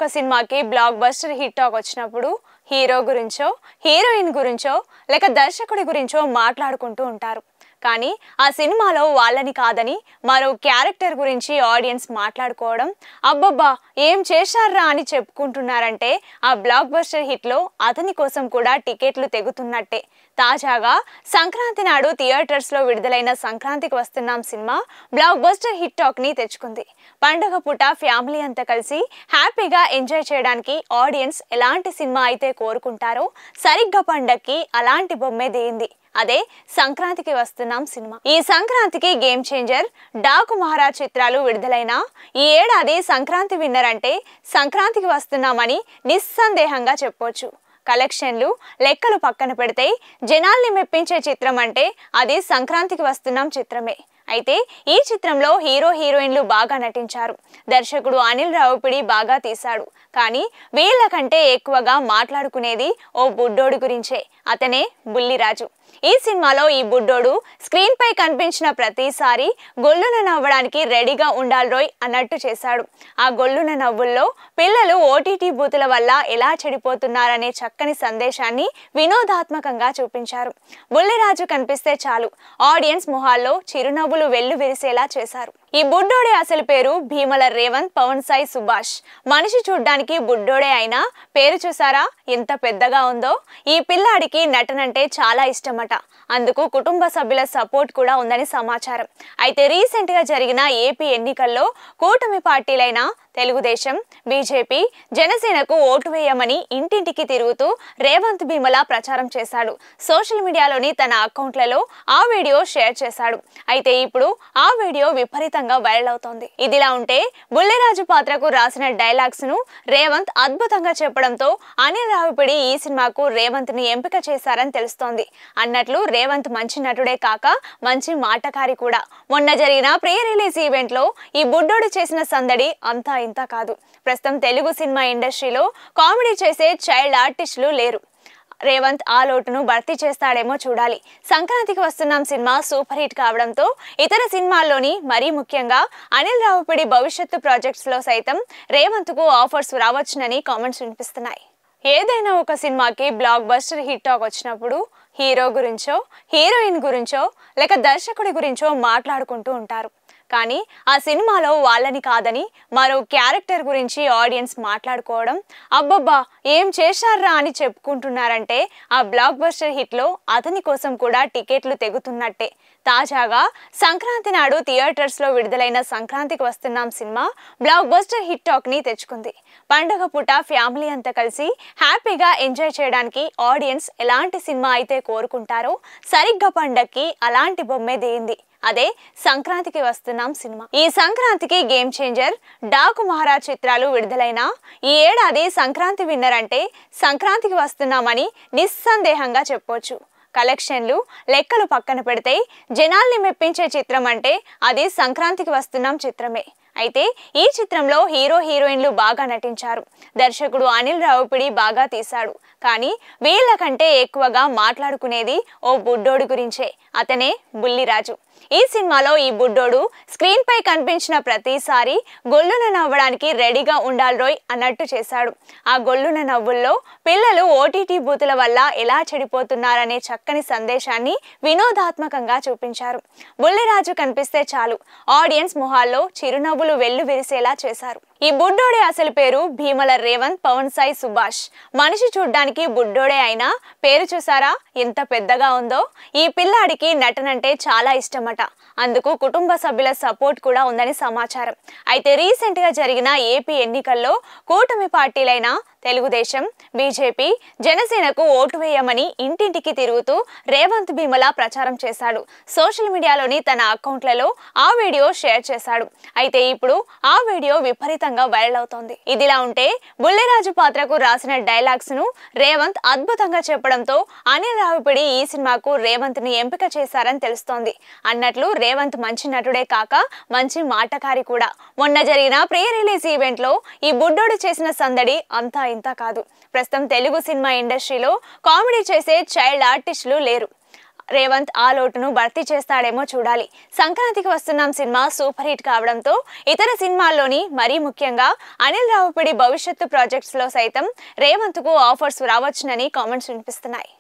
ఒక సినిమాకి block buster hit talk వచ్చినప్పుడు హీరో గురించో హీరోయిన్ గురించో లేక దర్శకుడి గురించో మాట్లాడుకుంటూ ఉంటారు. కానీ ఆ సినిమాలో వాళ్ళని కాదని మరో క్యారెక్టర్ గురించి ఆడియన్స్ మాట్లాడుకోవడం, అబ్బబ్బా ఏం చేశారా అని చెప్పుకుంటున్నారంటే ఆ బ్లాక్ బస్టర్ హిట్లో అతని కోసం కూడా టికెట్లు తెగుతున్నట్టే. తాజాగా సంక్రాంతి నాడు థియేటర్స్లో విడుదలైన సంక్రాంతికి వస్తున్నాం cinema block buster hit talk ని తెచ్చుకుంది. పండుగ పూట ఫ్యామిలీ అంతా కలిసి హ్యాపీగా ఎంజాయ్ చేయడానికి ఆడియన్స్ ఎలాంటి సినిమా అయితే కోరుకుంటారో సరిగ్గా పండక్కి అలాంటి బొమ్మే దిగింది. అదే సంక్రాంతికి వస్తున్నాం సినిమా. ఈ సంక్రాంతికి గేమ్ చేంజర్, డాకు మహారాజ్ చిత్రాలు విడుదలైన ఈ ఏడాది సంక్రాంతి విన్నర్ అంటే సంక్రాంతికి వస్తున్నామని నిస్సందేహంగా చెప్పొచ్చు. కలెక్షన్లు లెక్కలు పక్కన పెడితే జనాల్ని మెప్పించే చిత్రం అంటే అది సంక్రాంతికి వస్తున్నాం చిత్రమే. అయితే ఈ చిత్రంలో హీరో హీరోయిన్లు బాగా నటించారు. దర్శకుడు అనిల్ రావిపూడి బాగా తీశాడు. కానీ వీళ్ళకంటే ఎక్కువగా మాట్లాడుకునేది ఓ బుడ్డోడి గురించే. అతనే బుల్లిరాజు. ఈ సినిమాలో ఈ బుడ్డోడు స్క్రీన్ పై కనిపించిన ప్రతిసారి గొల్లున నవ్వడానికి రెడీగా ఉండాలి అన్నట్టు చేశాడు. ఆ గొల్లున నవ్వుల్లో పిల్లలు ఓటీటీ బూతుల వల్ల ఎలా చెడిపోతున్నారనే చక్కని సందేశాన్ని వినోదాత్మకంగా చూపించారు. బుల్లిరాజు కనిపిస్తే చాలు ఆడియన్స్ మొహాల్లో చిరునవ్వులు వెల్లు విరిసేలా చేశారు. ఈ బుడ్డోడి అసలు పేరు భీమల రేవంత్ పవన్ సాయి సుభాష్. మనిషి చూడ్డానికి బుడ్డోడే అయినా పేరు చూసారా ఎంత పెద్దగా ఉందో. ఈ పిల్లాడికి నటనంటే చాలా ఇష్టమట. అందుకు కుటుంబ సభ్యుల సపోర్ట్ కూడా ఉందని సమాచారం. అయితే రీసెంట్ గా జరిగిన ఏపీ ఎన్నికల్లో కూటమి పార్టీలైన తెలుగుదేశం, బీజేపీ, జనసేనకు ఓటు వేయమని ఇంటింటికి తిరుగుతూ రేవంత్ భీమల ప్రచారం చేశాడు. సోషల్ మీడియాలోని తన అకౌంట్లలో ఆ వీడియో షేర్ చేశాడు. అయితే ఇప్పుడు ఆ వీడియో విపరీతంగా వైరల్ అవుతోంది. ఇదిలా ఉంటే బుల్లిరాజు పాత్రకు రాసిన డైలాగ్స్ ను రేవంత్ అద్భుతంగా చెప్పడంతో అనిల్ రావిపూడి ఈ సినిమాకు రేవంత్ ని ఎంపిక చేశారని తెలుస్తోంది. అన్నట్లు రేవంత్ మంచి నటుడే కాక మంచి మాటకారి కూడా. మొన్న జరిగిన ప్రీ రిలీజ్ ఈవెంట్ లో ఈ బుడ్డోడు చేసిన సందడి అంతా ఇంత కాదు. ప్రస్తుతం తెలుగు సినిమా ఇండస్ట్రీలో కామెడీ చేసే చైల్డ్ ఆర్టిస్టులు లేరు. రేవంత్ ఆ లోటును భర్తీ చేస్తాడేమో చూడాలి. సంక్రాంతికి వస్తున్నాం సినిమా సూపర్ హిట్ కావడంతో ఇతర సినిమాల్లోని మరీ ముఖ్యంగా అనిల్ రావిపూడి భవిష్యత్తు ప్రాజెక్ట్స్ లో సైతం రేవంత్ కు ఆఫర్స్ రావచ్చునని కామెంట్స్ వినిపిస్తున్నాయి. ఏదైనా ఒక సినిమాకి బ్లాక్ బస్టర్ హిట్ టాక్ వచ్చినప్పుడు హీరో గురించో హీరోయిన్ గురించో లేక దర్శకుడి గురించో మాట్లాడుకుంటూ ఉంటారు. కానీ ఆ సినిమాలో వాళ్ళని కాదని మరో క్యారెక్టర్ గురించి ఆడియన్స్ మాట్లాడుకోవడం, అబ్బబ్బా ఏం చేశారా అని చెప్పుకుంటున్నారంటే ఆ బ్లాక్ బస్టర్ హిట్లో అతని కోసం కూడా టికెట్లు తెగుతున్నట్టే. తాజాగా సంక్రాంతి నాడు థియేటర్స్లో విడుదలైన సంక్రాంతికి వస్తున్నాం cinema block buster hit talk ని తెచ్చుకుంది. పండుగ పూట ఫ్యామిలీ అంతా కలిసి హ్యాపీగా ఎంజాయ్ చేయడానికి ఆడియన్స్ ఎలాంటి సినిమా అయితే కోరుకుంటారో సరిగ్గా పండక్కి అలాంటి బొమ్మే దిగింది. అదే సంక్రాంతికి వస్తున్నాం సినిమా. ఈ సంక్రాంతికి గేమ్ చేంజర్, డాకు మహారాజ్ చిత్రాలు విడుదలైన ఈ ఏడాది సంక్రాంతి విన్నర్ అంటే సంక్రాంతికి వస్తున్నామని నిస్సందేహంగా చెప్పొచ్చు. కలెక్షన్లు లెక్కలు పక్కన పెడితే జనాల్ని మెప్పించే చిత్రం అంటే అది సంక్రాంతికి వస్తున్నాం చిత్రమే. అయితే ఈ చిత్రంలో హీరో హీరోయిన్లు బాగా నటించారు. దర్శకుడు అనిల్ రావిపూడి బాగా తీశాడు. కానీ వీళ్ళకంటే ఎక్కువగా మాట్లాడుకునేది ఓ బుడ్డోడి గురించే. అతనే బుల్లిరాజు. ఈ సినిమాలో ఈ బుడ్డోడు స్క్రీన్ పై కనిపించిన ప్రతిసారి గొల్లున నవ్వడానికి రెడీగా ఉండాలి అన్నట్టు చేశాడు. ఆ గొల్లున నవ్వుల్లో పిల్లలు ఓటీటీ బూతుల వల్ల ఎలా చెడిపోతున్నారనే చక్కని సందేశాన్ని వినోదాత్మకంగా చూపించారు. బుల్లిరాజు కనిపిస్తే చాలు ఆడియన్స్ మొహాల్లో చిరునవ్వులు వెల్లు విరిసేలా చేశారు. ఈ బుడ్డోడి అసలు పేరు భీమల రేవంత్ పవన్ సాయి సుభాష్. మనిషి చూడ్డానికి బుడ్డోడే అయినా పేరు చూసారా ఎంత పెద్దగా ఉందో. ఈ పిల్లాడికి నటనంటే చాలా ఇష్టమట. అందుకు కుటుంబ సభ్యుల సపోర్ట్ కూడా ఉందని సమాచారం. అయితే రీసెంట్ గా జరిగిన ఏపీ ఎన్నికల్లో కూటమి పార్టీలైన తెలుగుదేశం, బీజేపీ, జనసేనకు ఓటు వేయమని ఇంటింటికి తిరుగుతూ రేవంత్ భీమల ప్రచారం చేశాడు. సోషల్ మీడియాలోని తన అకౌంట్లలో ఆ వీడియో షేర్ చేశాడు. అయితే ఇప్పుడు ఆ వీడియో విపరీతంగా వైరల్ అవుతోంది. ఇదిలా ఉంటే బుల్లిరాజు పాత్రకు రాసిన డైలాగ్స్ ను రేవంత్ అద్భుతంగా చెప్పడంతో అనిల్ రావిపూడి ఈ సినిమాకు రేవంత్ ని ఎంపిక చేశారని తెలుస్తోంది. అన్నట్లు రేవంత్ మంచి నటుడే కాక మంచి మాటకారి కూడా. మొన్న జరిగిన ప్రీ రిలీజ్ ఈవెంట్ లో ఈ బుడ్డోడు చేసిన సందడి అంతా ఇంత కాదు. ప్రస్తుతం తెలుగు సినిమా ఇండస్ట్రీలో కామెడీ చేసే చైల్డ్ ఆర్టిస్టులు లేరు. రేవంత్ ఆ లోటును భర్తీ చేస్తాడేమో చూడాలి. సంక్రాంతికి వస్తున్నాం సినిమా సూపర్ హిట్ కావడంతో ఇతర సినిమాల్లోని మరీ ముఖ్యంగా అనిల్ రావిపూడి భవిష్యత్తు ప్రాజెక్ట్స్ లో సైతం రేవంత్ కు ఆఫర్స్ రావచ్చునని కామెంట్స్ వినిపిస్తున్నాయి.